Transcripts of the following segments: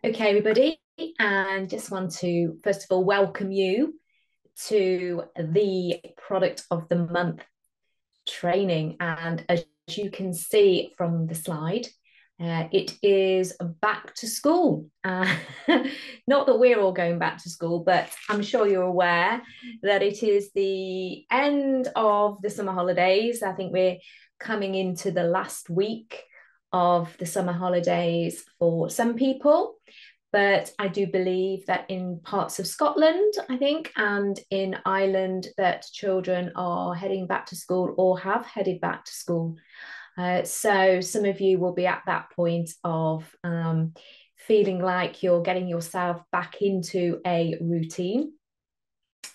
Okay, everybody, and just want to first of all welcome you to the product of the month training. And as you can see from the slide, it is back to school. Not that we're all going back to school, but I'm sure you're aware that it is the end of the summer holidays. I think we're coming into the last week of the summer holidays for some people. But I do believe that in parts of Scotland, I think, and in Ireland, that children are heading back to school or have headed back to school. So some of you will be at that point of feeling like you're getting yourself back into a routine.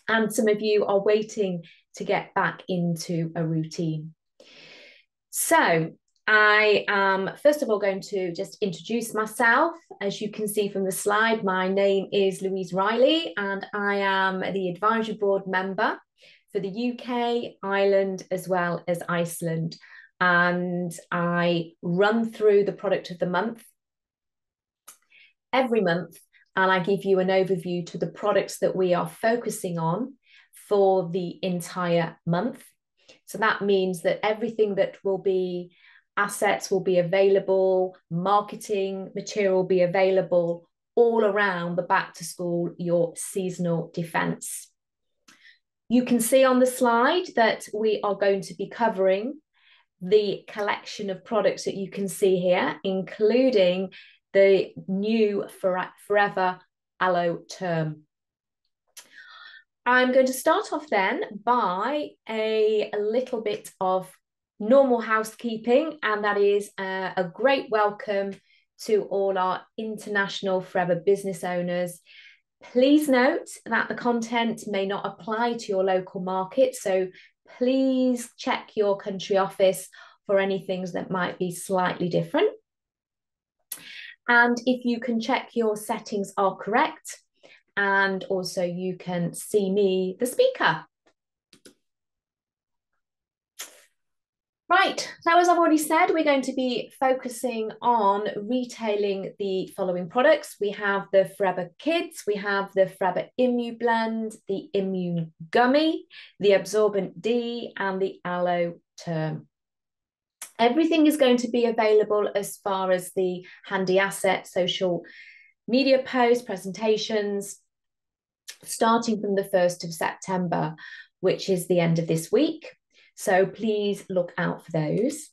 And some of you are waiting to get back into a routine. So I am first of all going to just introduce myself. As you can see from the slide, my name is Louise Riley, and I am the advisory board member for the UK, Ireland, as well as Iceland. And I run through the product of the month every month, and I give you an overview to the products that we are focusing on for the entire month. So that means that everything that will be assets will be available, marketing material will be available all around the back to school, your seasonal defense. You can see on the slide that we are going to be covering the collection of products that you can see here, including the new Forever Aloe term. I'm going to start off then by a little bit of normal housekeeping, and that is a great welcome to all our international Forever business owners. Please note that the content may not apply to your local market, so please check your country office for any things that might be slightly different. And if you can check your settings are correct, and also you can see me, the speaker. Right, so as I've already said, we're going to be focusing on retailing the following products. We have the Forever Kids, we have the Forever Immune Blend, the Immune Gummy, the Absorbent D, and the Aloe Term. Everything is going to be available as far as the handy asset, social media posts, presentations, starting from the 1st of September, which is the end of this week. So please look out for those.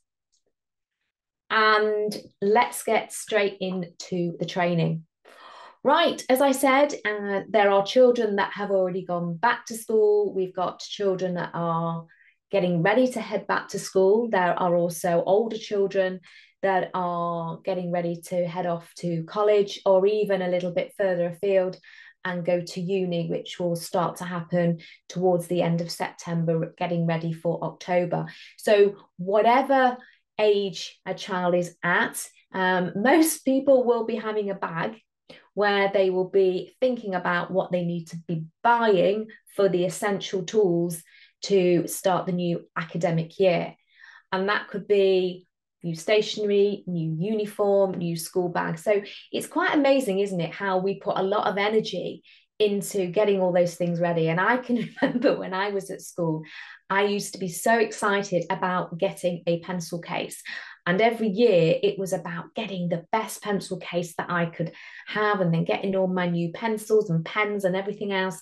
And let's get straight into the training. Right, as I said, there are children that have already gone back to school. We've got children that are getting ready to head back to school. There are also older children that are getting ready to head off to college or even a little bit further afield and go to uni, which will start to happen towards the end of September, getting ready for October. So whatever age a child is at, most people will be having a bag where they will be thinking about what they need to be buying for the essential tools to start the new academic year. And that could be new stationery, new uniform, new school bag. So it's quite amazing, isn't it, how we put a lot of energy into getting all those things ready. And I can remember when I was at school, I used to be so excited about getting a pencil case. And every year it was about getting the best pencil case that I could have, and then getting all my new pencils and pens and everything else,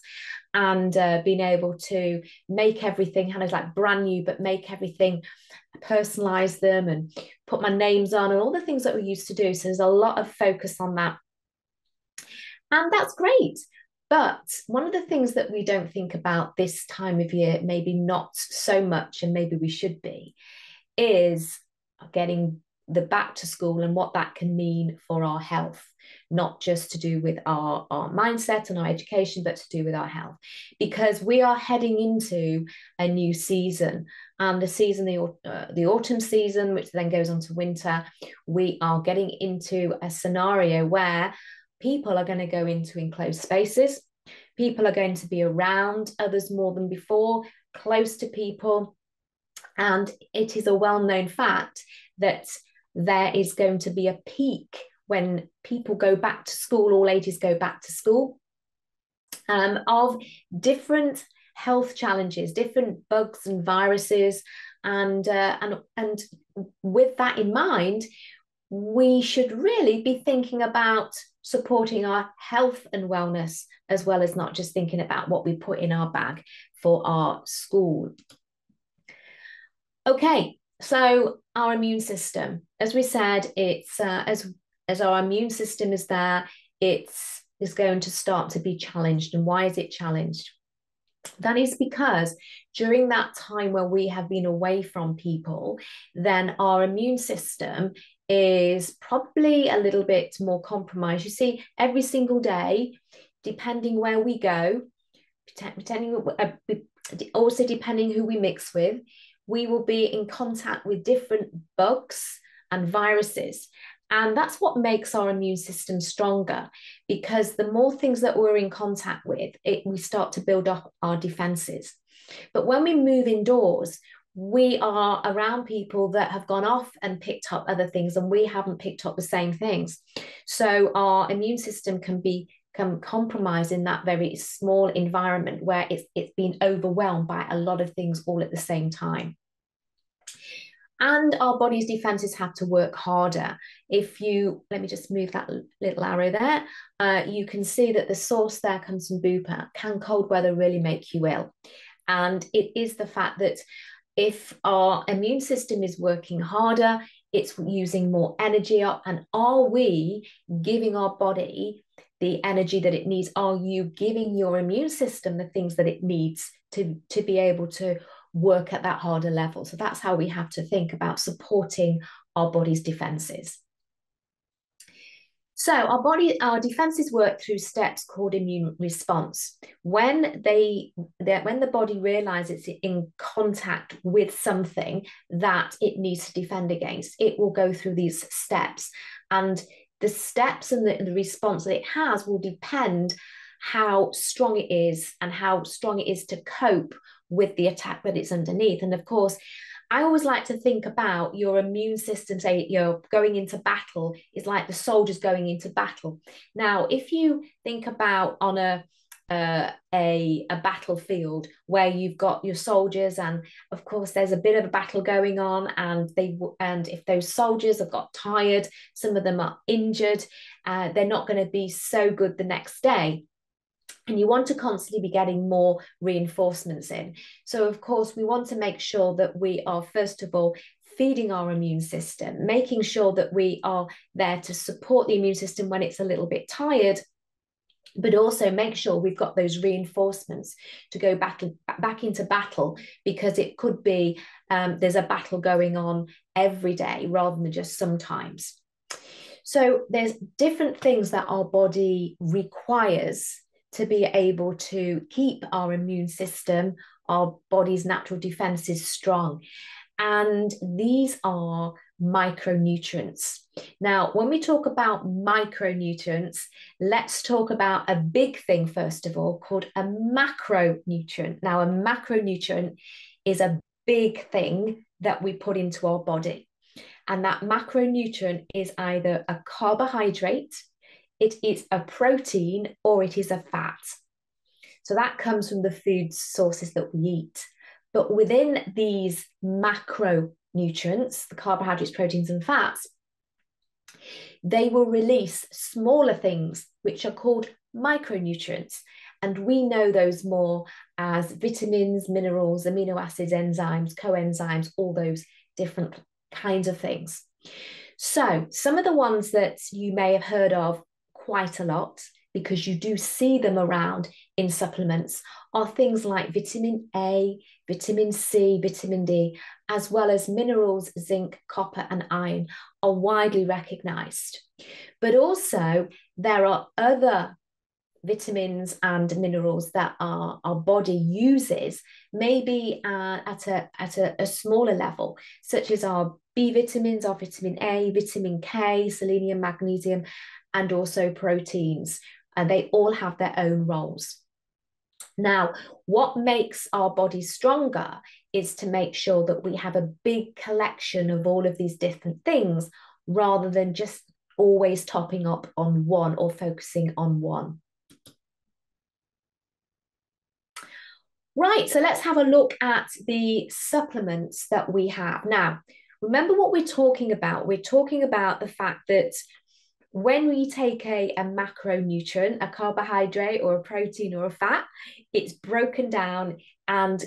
and being able to make everything kind of like brand new, but make everything, personalize them and put my names on and all the things that we used to do. So there's a lot of focus on that. And that's great. But one of the things that we don't think about this time of year, maybe not so much, and maybe we should be, is getting the back to school and what that can mean for our health, not just to do with our mindset and our education, but to do with our health, because we are heading into a new season, and the season, the autumn season, which then goes on to winter. We are getting into a scenario where people are going to go into enclosed spaces. People are going to be around others more than before, close to people. And it is a well-known fact that there is going to be a peak when people go back to school, all ages go back to school, of different health challenges, different bugs and viruses, and with that in mind, we should really be thinking about supporting our health and wellness, as well as not just thinking about what we put in our bag for our school. Okay, so our immune system, as we said, it's as our immune system is there, it's is going to start to be challenged. And why is it challenged? That is because during that time where we have been away from people, then our immune system is probably a little bit more compromised. You see, every single day, depending where we go, also depending who we mix with, we will be in contact with different bugs and viruses. And that's what makes our immune system stronger, because the more things that we're in contact with, we start to build up our defenses. But when we move indoors, we are around people that have gone off and picked up other things, and we haven't picked up the same things. So our immune system can become compromised in that very small environment where it's been overwhelmed by a lot of things all at the same time. And our body's defenses have to work harder. If you, let me just move that little arrow there, you can see that the source there comes from Bupa. Can cold weather really make you ill? And it is the fact that if our immune system is working harder, it's using more energy up. And are we giving our body the energy that it needs? Are you giving your immune system the things that it needs to be able to work at that harder level? So that's how we have to think about supporting our body's defenses. So our defenses work through steps called immune response. When the body realizes it's in contact with something that it needs to defend against, it will go through these steps. And the steps and the response that it has will depend how strong it is and how strong it is to cope with the attack that it's underneath. And of course, I always like to think about your immune system, say you're going into battle, is like the soldiers going into battle. Now, if you think about on a battlefield where you've got your soldiers, and of course there's a bit of a battle going on, and if those soldiers have got tired, some of them are injured, they're not going to be so good the next day. And you want to constantly be getting more reinforcements in. So, of course, we want to make sure that we are, first of all, feeding our immune system, making sure that we are there to support the immune system when it's a little bit tired, but also make sure we've got those reinforcements to go back into battle, because it could be there's a battle going on every day rather than just sometimes. So there's different things that our body requires to be able to keep our immune system, our body's natural defenses strong. And these are micronutrients. Now, when we talk about micronutrients, let's talk about a big thing, first of all, called a macronutrient. Now, a macronutrient is a big thing that we put into our body. And that macronutrient is either a carbohydrate, it is a protein, or it is a fat. So that comes from the food sources that we eat. But within these macronutrients, the carbohydrates, proteins, and fats, they will release smaller things, which are called micronutrients. And we know those more as vitamins, minerals, amino acids, enzymes, coenzymes, all those different kinds of things. So some of the ones that you may have heard of quite a lot, because you do see them around in supplements, are things like vitamin A, vitamin C, vitamin D, as well as minerals, zinc, copper, and iron are widely recognized. But also there are other vitamins and minerals that our body uses, maybe at a smaller level, such as our B vitamins, our vitamin A, vitamin K, selenium, magnesium, and also proteins. And they all have their own roles. Now, what makes our body stronger is to make sure that we have a big collection of all of these different things, rather than just always topping up on one or focusing on one. Right, so let's have a look at the supplements that we have. Now, remember what we're talking about. We're talking about the fact that when we take a macronutrient, a carbohydrate or a protein or a fat, it's broken down and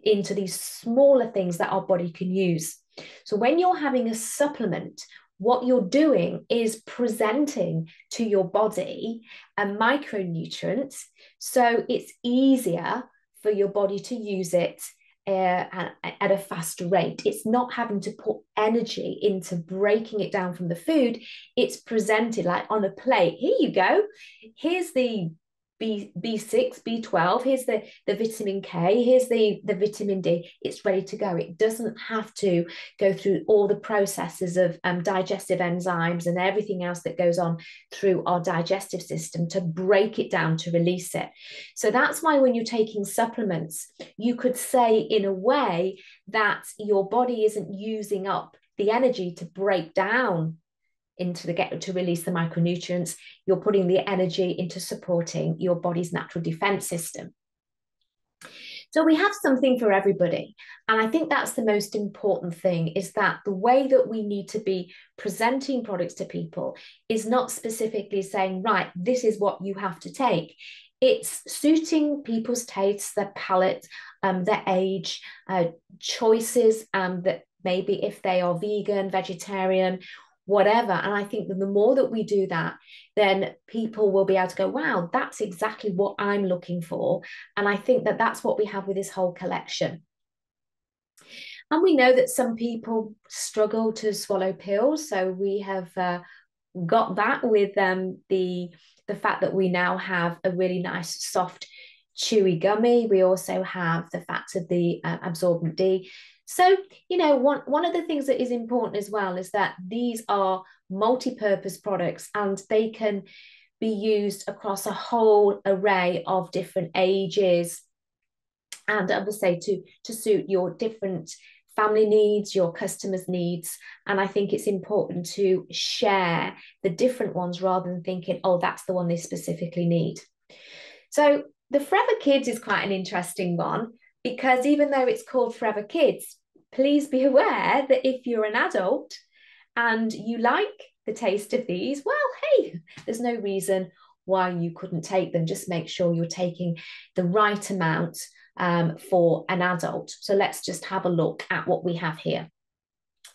into these smaller things that our body can use. So when you're having a supplement, what you're doing is presenting to your body a micronutrient, so it's easier for your body to use it at a faster rate. It's not having to put energy into breaking it down from the food. It's presented like on a plate. Here you go. Here's the B6, B12, here's the vitamin K, here's the vitamin D. It's ready to go. It doesn't have to go through all the processes of digestive enzymes and everything else that goes on through our digestive system to break it down, to release it. So that's why when you're taking supplements, you could say in a way that your body isn't using up the energy to break down to release the micronutrients. You're putting the energy into supporting your body's natural defense system. So we have something for everybody. And I think that's the most important thing, is that the way that we need to be presenting products to people is not specifically saying, right, this is what you have to take. It's suiting people's tastes, their palate, their age, choices, that maybe if they are vegan, vegetarian, whatever. And I think that the more that we do that, then people will be able to go, wow, that's exactly what I'm looking for. And I think that that's what we have with this whole collection. And we know that some people struggle to swallow pills. So we have got that with the fact that we now have a really nice, soft, chewy gummy. We also have the fact of the absorbent D. So, you know, one of the things that is important as well is that these are multi-purpose products, and they can be used across a whole array of different ages, and I would say to suit your different family needs, your customers' needs. And I think it's important to share the different ones rather than thinking, oh, that's the one they specifically need. So the Forever Kids is quite an interesting one, because even though it's called Forever Kids, please be aware that if you're an adult and you like the taste of these, well, hey, there's no reason why you couldn't take them. Just make sure you're taking the right amount for an adult. So let's just have a look at what we have here.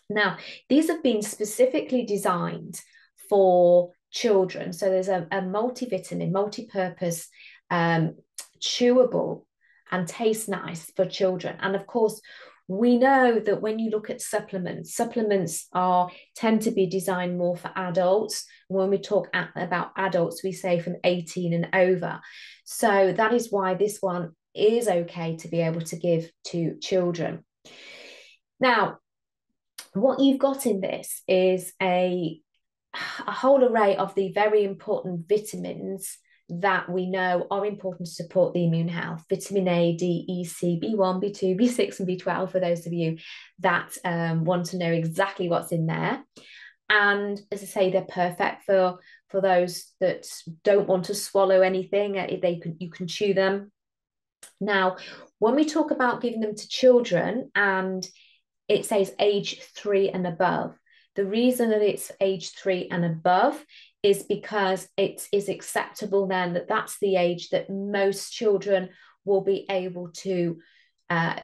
Now, these have been specifically designed for children. So there's a multivitamin, multi-purpose, chewable and tastes nice for children. And of course, we know that when you look at supplements tend to be designed more for adults. When we talk about adults, we say from 18 and over. So that is why this one is okay to be able to give to children. Now, what you've got in this is a whole array of the very important vitamins that we know are important to support the immune health. Vitamin A, D, E, C, B1, B2, B6, and B12, for those of you that want to know exactly what's in there. And as I say, they're perfect for those that don't want to swallow anything. You can chew them. Now, when we talk about giving them to children, and it says age 3 and above, the reason that it's age 3 and above is because it is acceptable then that that's the age that most children will be able to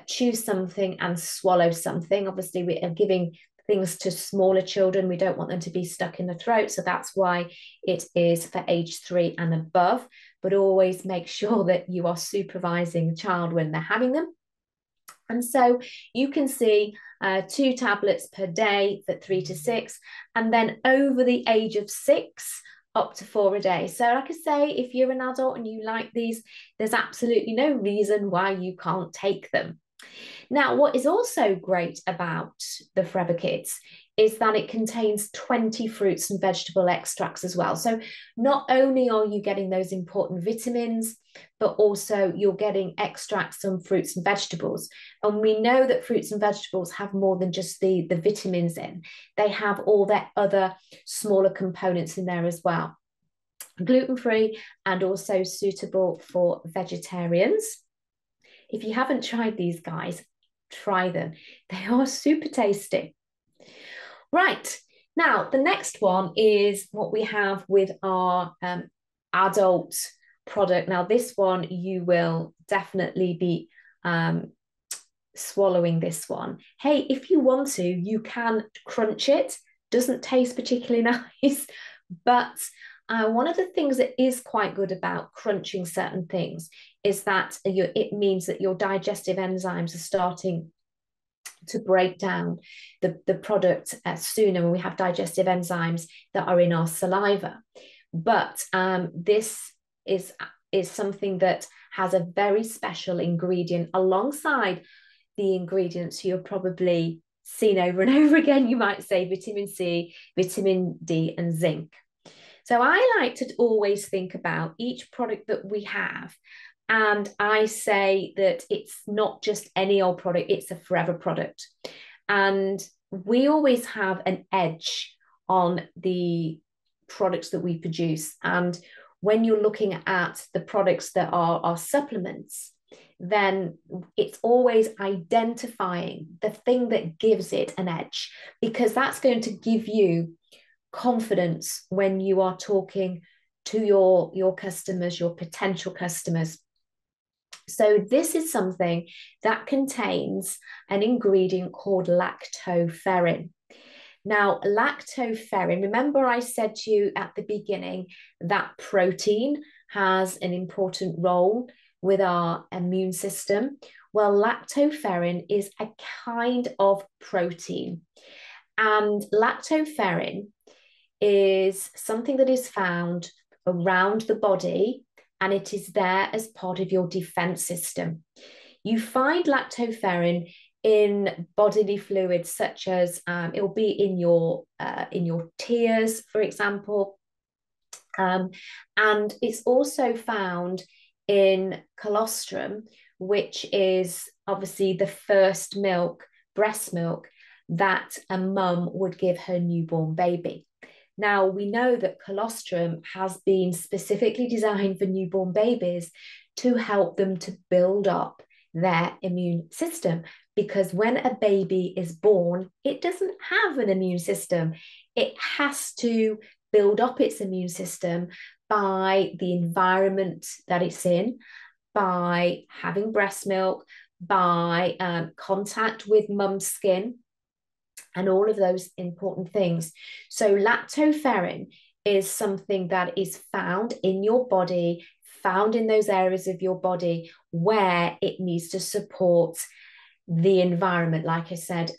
chew something and swallow something. Obviously, we are giving things to smaller children. We don't want them to be stuck in the throat. So that's why it is for age 3 and above. But always make sure that you are supervising the child when they're having them. And so you can see 2 tablets per day for 3 to 6, and then over the age of 6, up to 4 a day. So like I say, if you're an adult and you like these, there's absolutely no reason why you can't take them. Now, what is also great about the Forever Kids is that it contains 20 fruits and vegetable extracts as well. So not only are you getting those important vitamins, but also you're getting extracts from fruits and vegetables. And we know that fruits and vegetables have more than just the vitamins in. They have all their other smaller components in there as well. Gluten-free and also suitable for vegetarians. If you haven't tried these guys, try them. They are super tasty. Right, now the next one is what we have with our adult product. Now this one, you will definitely be swallowing this one. Hey, if you want to, you can crunch it. Doesn't taste particularly nice, but one of the things that is quite good about crunching certain things is that it means that your digestive enzymes are starting to break down the product sooner when we have digestive enzymes that are in our saliva. But this is something that has a very special ingredient alongside the ingredients you've probably seen over and over again. You might say vitamin C, vitamin D, and zinc. So I like to always think about each product that we have, and I say that it's not just any old product, it's a forever product. And we always have an edge on the products that we produce. And when you're looking at the products that are our supplements, then it's always identifying the thing that gives it an edge, because that's going to give you confidence when you are talking to your customers, your potential customers. So this is something that contains an ingredient called lactoferrin. Now, lactoferrin, remember I said to you at the beginning that protein has an important role with our immune system. Well, lactoferrin is a kind of protein, and lactoferrin is something that is found around the body, and it is there as part of your defense system. You find lactoferrin in bodily fluids, such as it will be in your tears, for example, and it's also found in colostrum, which is obviously the first milk, breast milk, that a mum would give her newborn baby. Now, we know that colostrum has been specifically designed for newborn babies to help them to build up their immune system, because when a baby is born, it doesn't have an immune system. It has to build up its immune system by the environment that it's in, by having breast milk, by contact with mum's skin, and all of those important things. So lactoferrin is something that is found in your body, found in those areas of your body where it needs to support the environment. Like I said,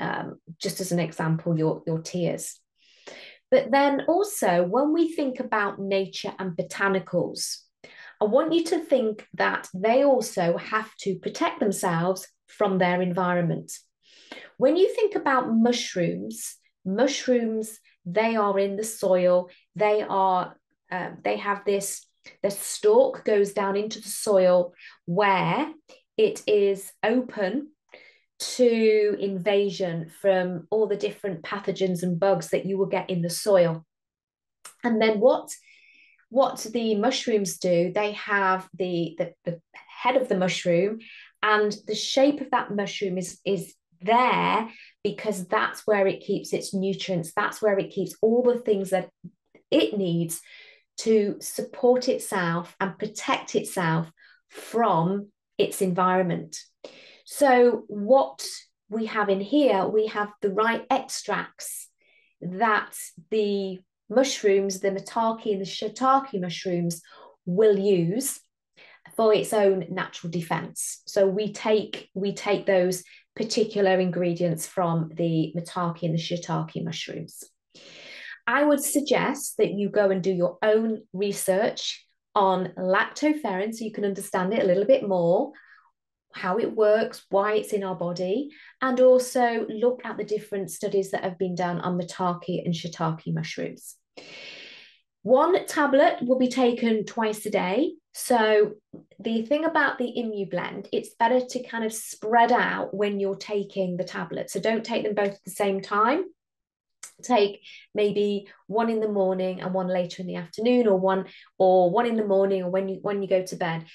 just as an example, your tears. But then also, when we think about nature and botanicals, I want you to think that they also have to protect themselves from their environment. When you think about mushrooms, they are in the soil. They have this, the stalk goes down into the soil where it is open to invasion from all the different pathogens and bugs that you will get in the soil. And then what the mushrooms do, they have the head of the mushroom, and the shape of that mushroom is there because that's where it keeps its nutrients. That's where it keeps all the things that it needs to support itself and protect itself from its environment. So what we have in here, we have the right extracts that the mushrooms, the maitake and the shiitake mushrooms, will use for its own natural defense. So we take those particular ingredients from the maitake and the shiitake mushrooms. I would suggest that you go and do your own research on lactoferrin so you can understand it a little bit more. how it works, why it's in our body, and also look at the different studies that have been done on maitake and shiitake mushrooms. One tablet will be taken twice a day. So the thing about the Immublend, it's better to kind of spread out when you're taking the tablet. So don't take them both at the same time. Take maybe one in the morning and one later in the afternoon, or one in the morning or when you go to bed.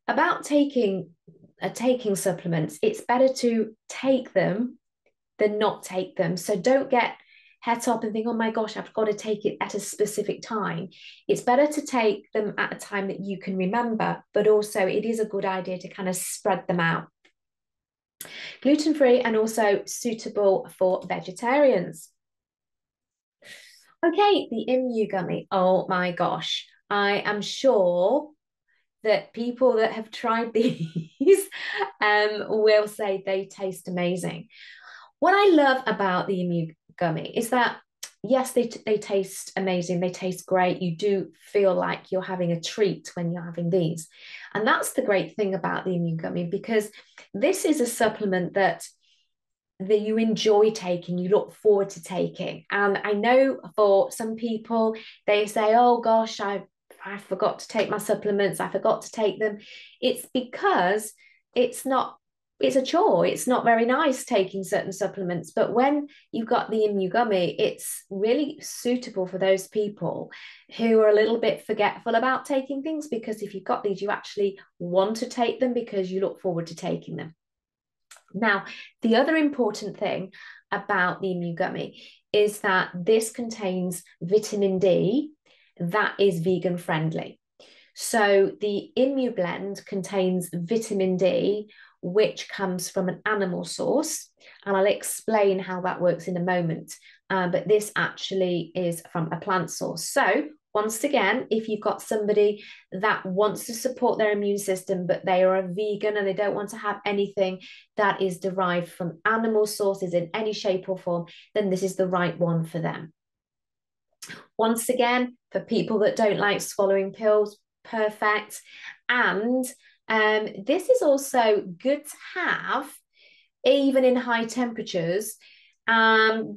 About taking supplements, it's better to take them than not take them. So don't get het up and think, oh my gosh, I've got to take it at a specific time. It's better to take them at a time that you can remember, but also it is a good idea to kind of spread them out. Gluten-free and also suitable for vegetarians. Okay, the Immu gummy. Oh my gosh. I am sure that people that have tried these will say they taste amazing. What I love about the Immu gummy is that, yes, they taste amazing. They taste great. You do feel like you're having a treat when you're having these. And that's the great thing about the Immu gummy, because this is a supplement that you enjoy taking, you look forward to taking. And I know for some people, they say, oh gosh, I forgot to take my supplements, I forgot to take them. It's because it's a chore. It's not very nice taking certain supplements. But when you've got the Immu gummy, it's really suitable for those people who are a little bit forgetful about taking things, because if you've got these, you actually want to take them because you look forward to taking them. Now, the other important thing about the Immu gummy is that this contains vitamin D that is vegan friendly. So the Immublend contains vitamin D, which comes from an animal source, and I'll explain how that works in a moment. But this actually is from a plant source. So once again, if you've got somebody that wants to support their immune system, but they are a vegan and they don't want to have anything that is derived from animal sources in any shape or form, then this is the right one for them. Once again, for people that don't like swallowing pills, perfect. And this is also good to have even in high temperatures,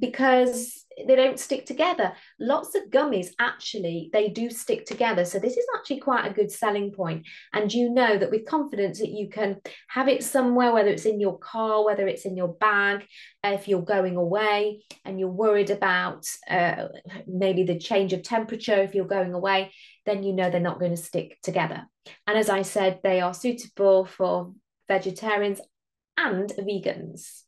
because they don't stick together. Lots of gummies, actually, they do stick together. So this is actually quite a good selling point. And you know that with confidence that you can have it somewhere, whether it's in your car, whether it's in your bag, if you're going away and you're worried about maybe the change of temperature, if you're going away, then you know they're not going to stick together. And as I said, they are suitable for vegetarians and vegans.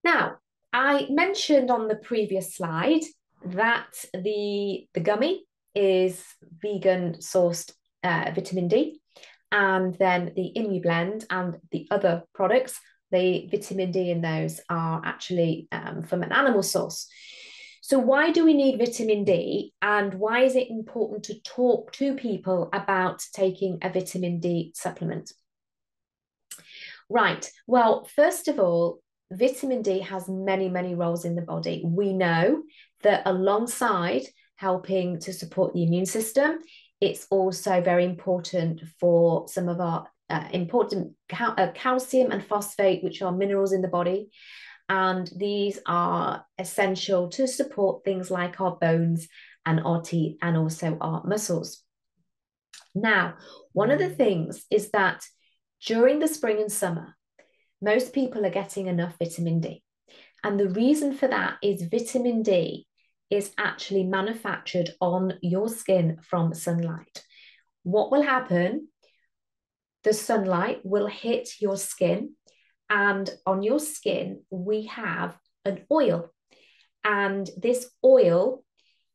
Now, I mentioned on the previous slide that the gummy is vegan sourced vitamin D, and then the Immublend and the other products, the vitamin D in those are actually from an animal source. So why do we need vitamin D, and why is it important to talk to people about taking a vitamin D supplement? Right, well, first of all, vitamin D has many, many roles in the body. We know that alongside helping to support the immune system, it's also very important for some of our important calcium and phosphate, which are minerals in the body. And these are essential to support things like our bones and our teeth and also our muscles. Now, one of the things is that during the spring and summer, most people are getting enough vitamin D. And the reason for that is vitamin D is actually manufactured on your skin from sunlight. What will happen? The sunlight will hit your skin, and on your skin, we have an oil. And this oil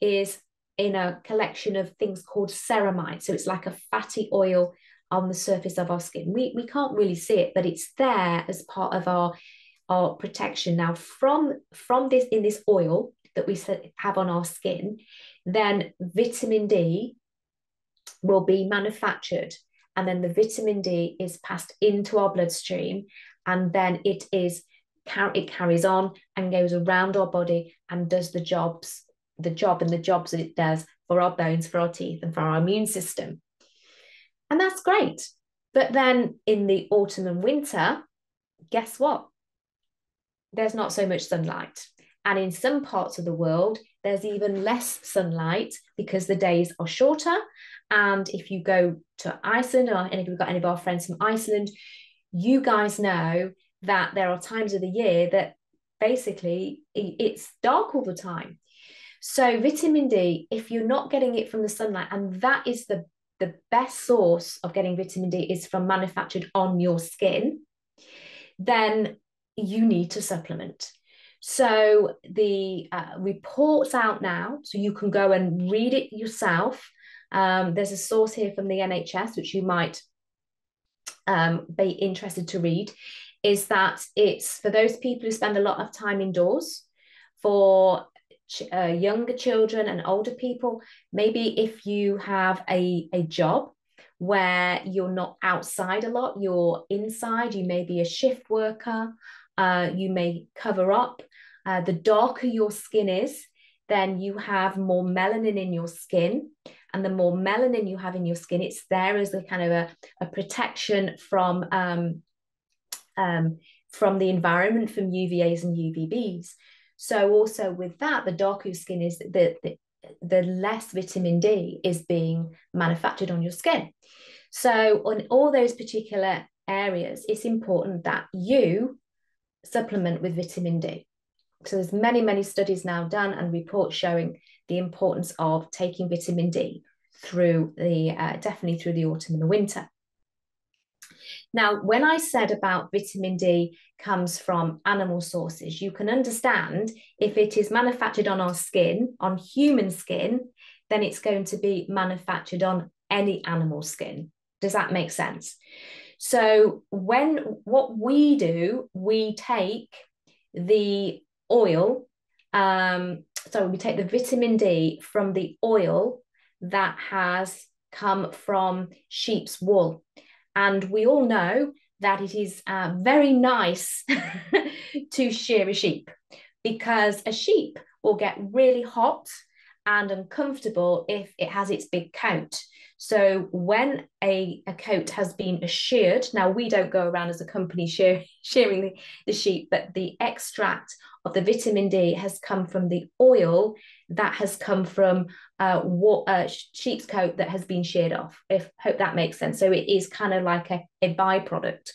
is in a collection of things called ceramide. So it's like a fatty oil on the surface of our skin. We can't really see it, but it's there as part of our protection. Now, from this, in this oil that we have on our skin, then vitamin D will be manufactured, and then the vitamin D is passed into our bloodstream, and then it carries on and goes around our body and does the jobs that it does for our bones, for our teeth, and for our immune system. And that's great. But then in the autumn and winter, guess what? There's not so much sunlight. And in some parts of the world, there's even less sunlight because the days are shorter. And if you go to Iceland, or if we've got any of our friends from Iceland, you guys know that there are times of the year that basically it's dark all the time. So vitamin D, if you're not getting it from the sunlight, and that is the best source of getting vitamin D is from manufactured on your skin, then you need to supplement. So the report's out now, so you can go and read it yourself. There's a source here from the NHS, which you might be interested to read, is that it's for those people who spend a lot of time indoors, for younger children and older people. Maybe if you have a job where you're not outside a lot, you're inside, you may be a shift worker, you may cover up. The darker your skin is, then you have more melanin in your skin. And the more melanin you have in your skin, it's there as a kind of a protection from the environment, from UVAs and UVBs. So also with that, the darker your skin is, the less vitamin D is being manufactured on your skin. So on all those particular areas, it's important that you supplement with vitamin D. So there's many, many studies now done and reports showing the importance of taking vitamin D through the definitely through the autumn and the winter. Now, when I said about vitamin D comes from animal sources, you can understand if it is manufactured on our skin, on human skin, then it's going to be manufactured on any animal skin. Does that make sense? So what we do, we take the oil, we take the vitamin D from the oil that has come from sheep's wool. And we all know that it is very nice to shear a sheep, because a sheep will get really hot and uncomfortable if it has its big coat. So when a coat has been sheared, now we don't go around as a company shearing the sheep, but the extract of the vitamin D has come from the oil that has come from sheep's coat that has been sheared off. Hope that makes sense. So it is kind of like a byproduct,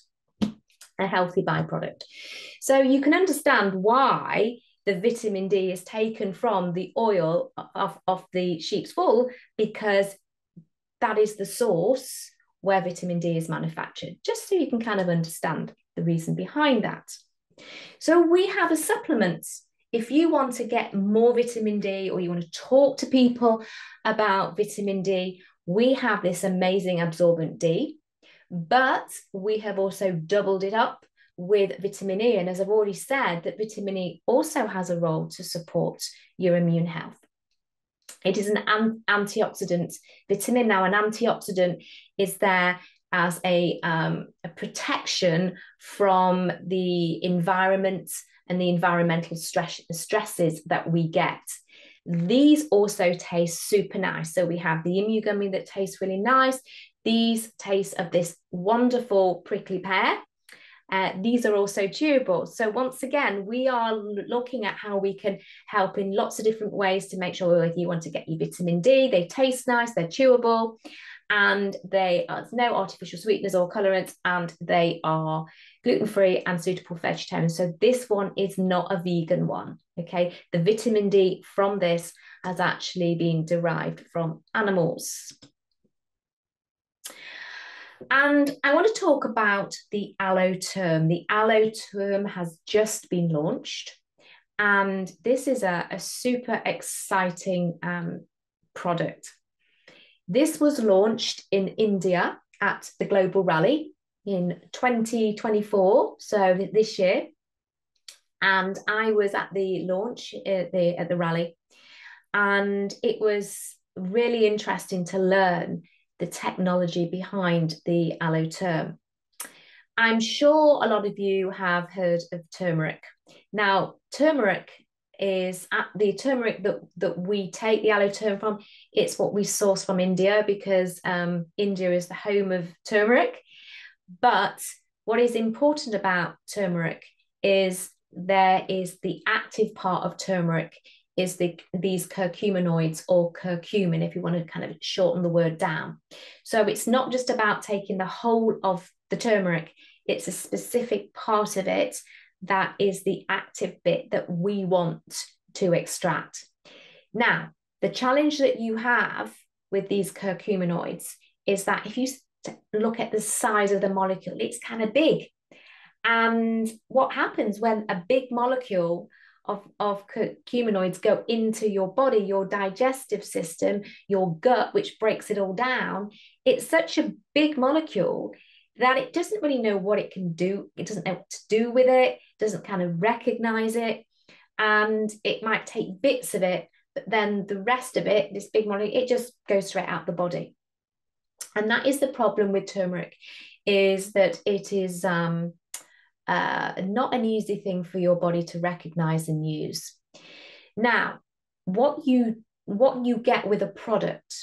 a healthy byproduct. So you can understand why the vitamin D is taken from the oil of the sheep's wool, because that is the source where vitamin D is manufactured, just so you can kind of understand the reason behind that. So we have a supplement. If you want to get more vitamin D, or you want to talk to people about vitamin D, we have this amazing absorbent D, but we have also doubled it up with vitamin E. And as I've already said, that vitamin E also has a role to support your immune health. It is an antioxidant vitamin. Now, an antioxidant is there as a protection from the environment and the environmental stresses that we get. These also taste super nice. So we have the Immugummy that tastes really nice. These taste of this wonderful prickly pear. These are also chewable. So once again, we are looking at how we can help in lots of different ways to make sure whether you want to get your vitamin D, they taste nice, they're chewable, and they are no artificial sweeteners or colorants, and they are gluten-free and suitable for vegetarians. So this one is not a vegan one, okay? The vitamin D from this has actually been derived from animals. And I want to talk about the Alloterm. The Alloterm has just been launched, and this is a super exciting product. This was launched in India at the Global Rally in 2024, so this year. And I was at the launch at the rally, and it was really interesting to learn the technology behind the Alloterm. I'm sure a lot of you have heard of turmeric. Now, turmeric is the turmeric that we take the Alloterm from. It's what we source from India, because India is the home of turmeric. But what is important about turmeric is there is the active part of turmeric is these curcuminoids, or curcumin, if you want to kind of shorten the word down. So it's not just about taking the whole of the turmeric, it's a specific part of it that is the active bit that we want to extract. Now, the challenge that you have with these curcuminoids is that if you look at the size of the molecule, it's kind of big. And what happens when a big molecule of curcuminoids go into your body, your digestive system, your gut, which breaks it all down? It's such a big molecule that it doesn't really know what it can do. It doesn't know what to do with it, doesn't kind of recognize it. And it might take bits of it, but then the rest of it, this big molecule, it just goes straight out the body. And that is the problem with turmeric, is that it is not an easy thing for your body to recognize and use. Now, what you get with a product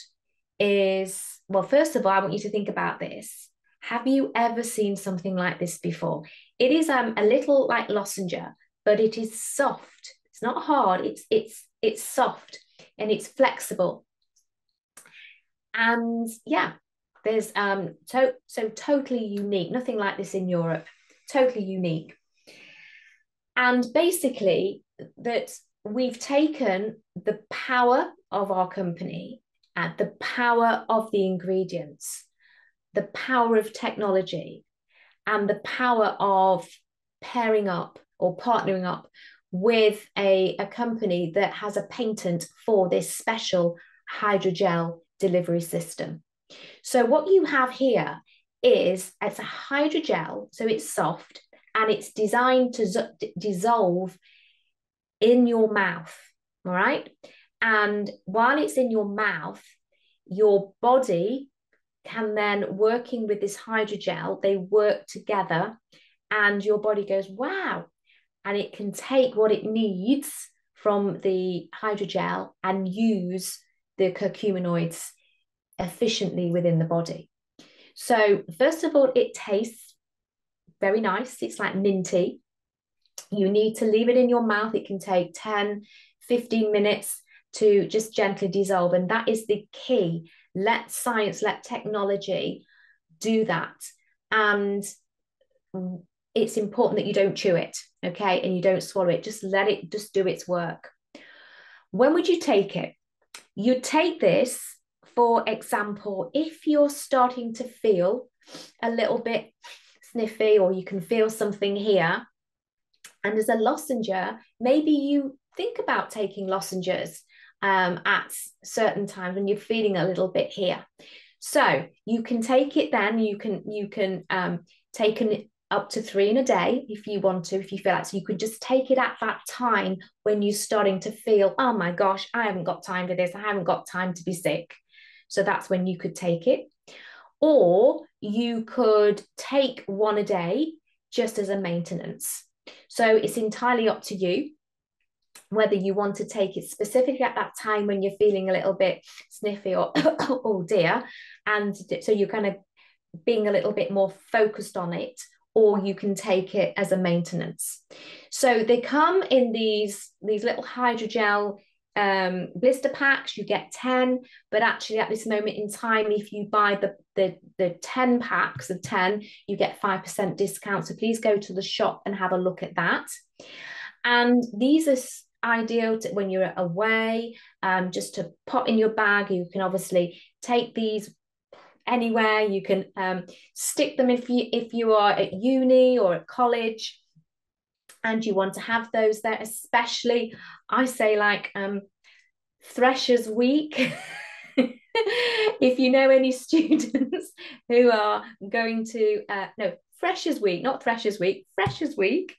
is, well, first of all, I want you to think about this. Have you ever seen something like this before? It is a little like lozenge, but it is soft. It's not hard. It's soft and it's flexible. And yeah, there's so totally unique. Nothing like this in Europe. Totally unique. And basically, that we've taken the power of our company and the power of the ingredients, the power of technology, and the power of pairing up or partnering up with a company that has a patent for this special hydrogel delivery system. So what you have here is, it's a hydrogel, so it's soft and it's designed to dissolve in your mouth, all right? And while it's in your mouth, your body can then, working with this hydrogel, they work together and your body goes, wow. And it can take what it needs from the hydrogel and use the curcuminoids efficiently within the body. So first of all, it tastes very nice. It's like minty. You need to leave it in your mouth. It can take 10, 15 minutes to just gently dissolve. And that is the key. Let science, let technology do that. And it's important that you don't chew it, okay? And you don't swallow it. Just let it just do its work. When would you take it? You take this, for example, if you're starting to feel a little bit sniffy, or you can feel something here, and as a lozenge, maybe you think about taking lozenges at certain times when you're feeling a little bit here. So you can take it then, you can take up to 3 in a day if you want to, if you feel like. So you could just take it at that time when you're starting to feel, oh my gosh, I haven't got time for this, I haven't got time to be sick. So that's when you could take it. Or you could take 1 a day just as a maintenance. So it's entirely up to you whether you want to take it specifically at that time when you're feeling a little bit sniffy or oh dear, and so you're kind of being a little bit more focused on it, or you can take it as a maintenance. So they come in these little hydrogel blister packs. You get 10, but actually at this moment in time, if you buy the 10 packs of 10, you get 5% discount. So please go to the shop and have a look at that. And these are ideal to, when you're away, just to pop in your bag. You can obviously take these anywhere. You can stick them if you are at uni or at college and you want to have those there, especially I say like Freshers Week. If you know any students who are going to no, Freshers Week, not Freshers Week, Freshers Week.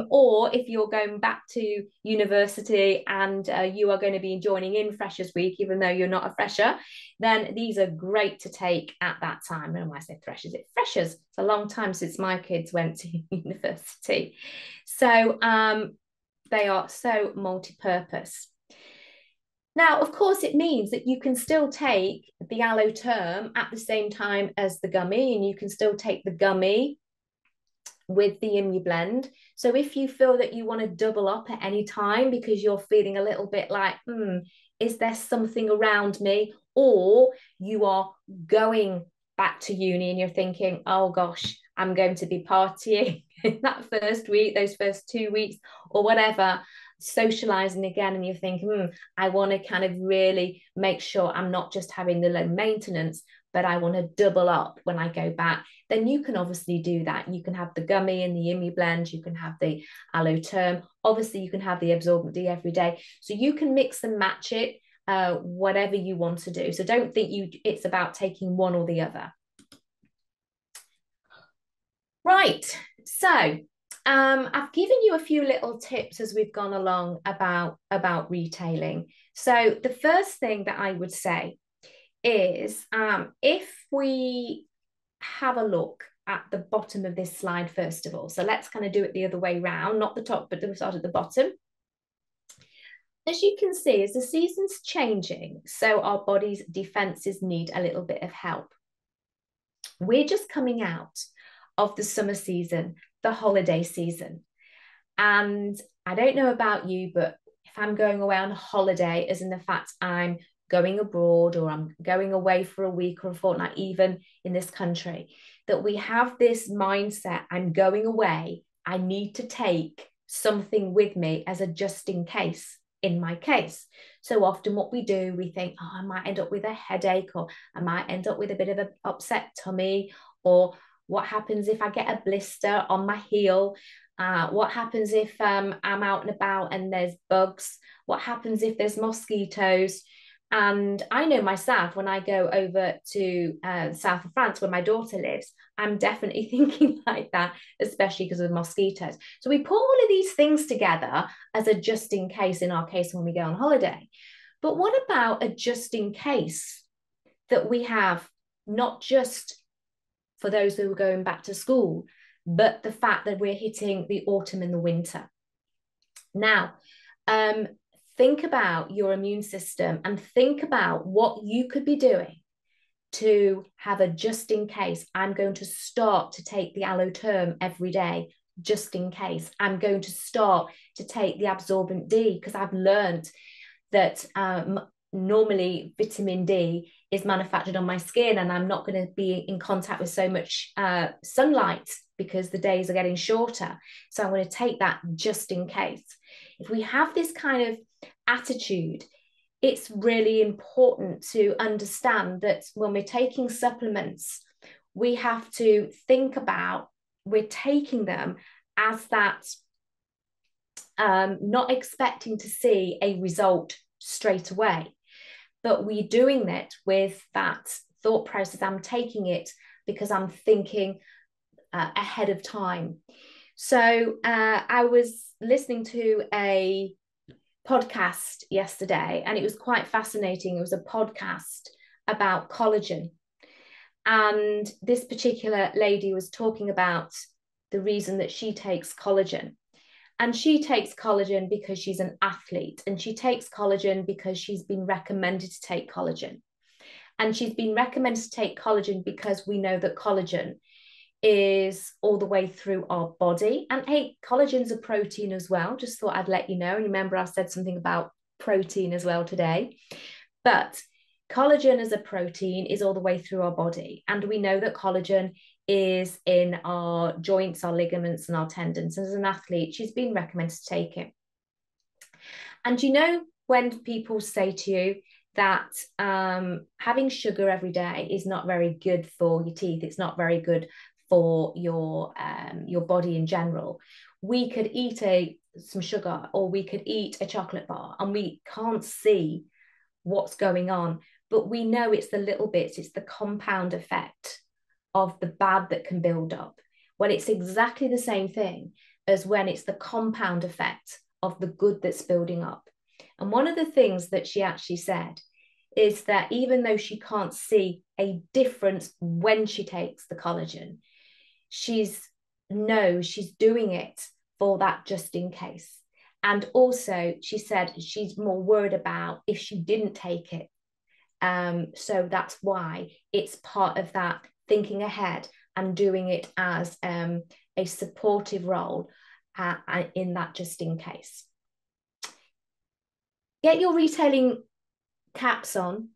Or if you're going back to university and you are going to be joining in Freshers Week, even though you're not a fresher, then these are great to take at that time. And when I say freshers, it's freshers. It's a long time since my kids went to university. So they are so multi-purpose. Now, of course, it means that you can still take the Alloterm at the same time as the gummy, and you can still take the gummy with the Immublend. So if you feel that you want to double up at any time because you're feeling a little bit like, is there something around me? Or you are going back to uni and you're thinking, oh gosh, I'm going to be partying that first week, those first 2 weeks, or whatever, socializing again, and you think, I want to kind of really make sure I'm not just having the low maintenance, but I want to double up when I go back, then you can obviously do that. You can have the gummy and the Immublend, you can have the Alloterm. Obviously, you can have the Absorbent D every day. So you can mix and match it, whatever you want to do. So don't think it's about taking one or the other. Right. So I've given you a few little tips as we've gone along about retailing. So the first thing that I would say is if we have a look at the bottom of this slide first of all. So let's kind of do it the other way round, not the top, but the start at the bottom. As you can see, as the season's changing, so our body's defenses need a little bit of help. We're just coming out of the summer season, the holiday season. And I don't know about you, but if I'm going away on holiday, as in the fact I'm going abroad or I'm going away for a week or a fortnight, even in this country, that we have this mindset, I'm going away, I need to take something with me as a just in case in my case. So often what we do, we think, oh, I might end up with a headache, or I might end up with a bit of an upset tummy, or what happens if I get a blister on my heel? What happens if I'm out and about and there's bugs? What happens if there's mosquitoes? And I know myself, when I go over to south of France where my daughter lives, I'm definitely thinking like that, especially because of the mosquitoes. So we put all of these things together as a just in case, in our case, when we go on holiday. But what about a just in case that we have, not just for those who are going back to school, but the fact that we're hitting the autumn and the winter? Now, think about your immune system and think about what you could be doing to have a just in case. I'm going to start to take the Alloterm every day, just in case. I'm going to start to take the Absorbent D because I've learned that normally vitamin D is manufactured on my skin, and I'm not going to be in contact with so much sunlight because the days are getting shorter. So I'm going to take that just in case. If we have this kind of attitude, it's really important to understand that when we're taking supplements, we have to think about we're taking them as that, not expecting to see a result straight away, but we're doing it with that thought process. I'm taking it because I'm thinking ahead of time. So I was listening to a podcast yesterday, and it was quite fascinating. It was a podcast about collagen. And this particular lady was talking about the reason that she takes collagen. And she takes collagen because she's an athlete, and she takes collagen because she's been recommended to take collagen. And she's been recommended to take collagen because we know that collagen is all the way through our body. And hey, collagen's a protein as well. Just thought I'd let you know. And remember, I said something about protein as well today. But collagen as a protein is all the way through our body. And we know that collagen is in our joints, our ligaments, and our tendons. And as an athlete, she's been recommended to take it. And you know, when people say to you that having sugar every day is not very good for your teeth, it's not very good for your body in general. We could eat some sugar, or we could eat a chocolate bar, and we can't see what's going on, but we know it's the little bits, it's the compound effect of the bad that can build up. Well, it's exactly the same thing as when it's the compound effect of the good that's building up. And one of the things that she actually said is that even though she can't see a difference when she takes the collagen, she's doing it for that just in case. And also, she said she's more worried about if she didn't take it. So that's why it's part of that thinking ahead and doing it as a supportive role in that just in case. Get your retailing caps on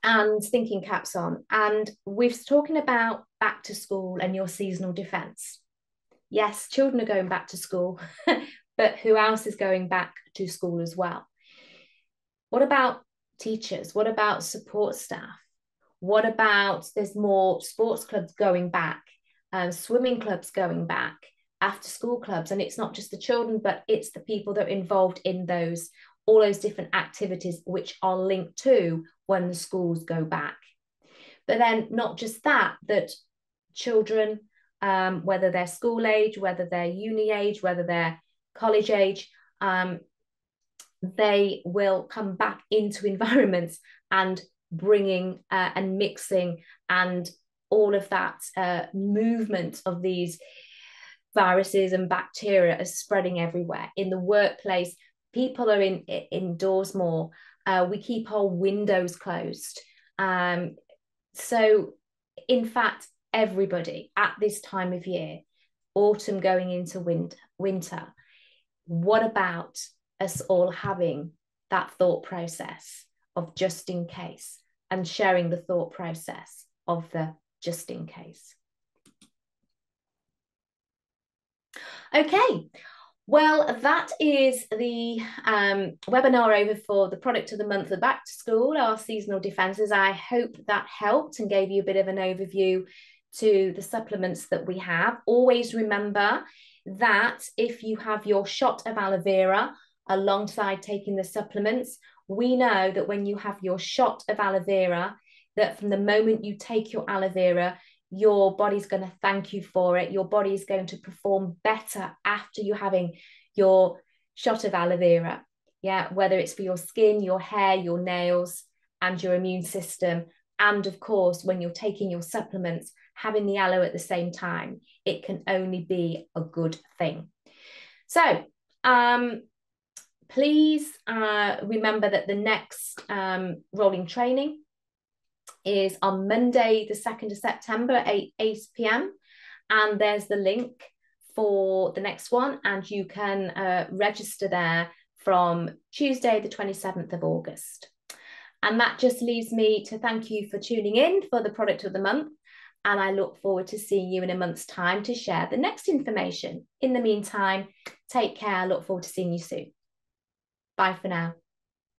and thinking caps on. And we're talking about back to school and your seasonal defence. Yes, children are going back to school, but who else is going back to school as well? What about teachers? What about support staff? What about there's more sports clubs going back, swimming clubs going back, after school clubs? And it's not just the children, but it's the people that are involved in those, all those different activities which are linked to when the schools go back. But then not just that, that children, whether they're school age, whether they're uni age, whether they're college age, they will come back into environments and bringing and mixing and all of that movement of these viruses and bacteria is spreading everywhere. In the workplace, people are indoors more. We keep our windows closed. So, in fact, everybody at this time of year, autumn going into winter, what about us all having that thought process of just in case and sharing the thought process of the just in case? Okay, well, that is the webinar over for the product of the month of back to school, our seasonal defences. I hope that helped and gave you a bit of an overview to the supplements that we have. Always remember that if you have your shot of aloe vera alongside taking the supplements, we know that when you have your shot of aloe vera, that from the moment you take your aloe vera, your body's going to thank you for it. Your body is going to perform better after you having your shot of aloe vera. Yeah, whether it's for your skin, your hair, your nails, and your immune system. And of course, when you're taking your supplements, having the aloe at the same time, it can only be a good thing. So, please remember that the next rolling training is on Monday, the 2nd of September at 8 p.m. And there's the link for the next one. And you can register there from Tuesday, the 27th of August. And that just leaves me to thank you for tuning in for the product of the month. And I look forward to seeing you in a month's time to share the next information. In the meantime, take care. I look forward to seeing you soon. Bye for now.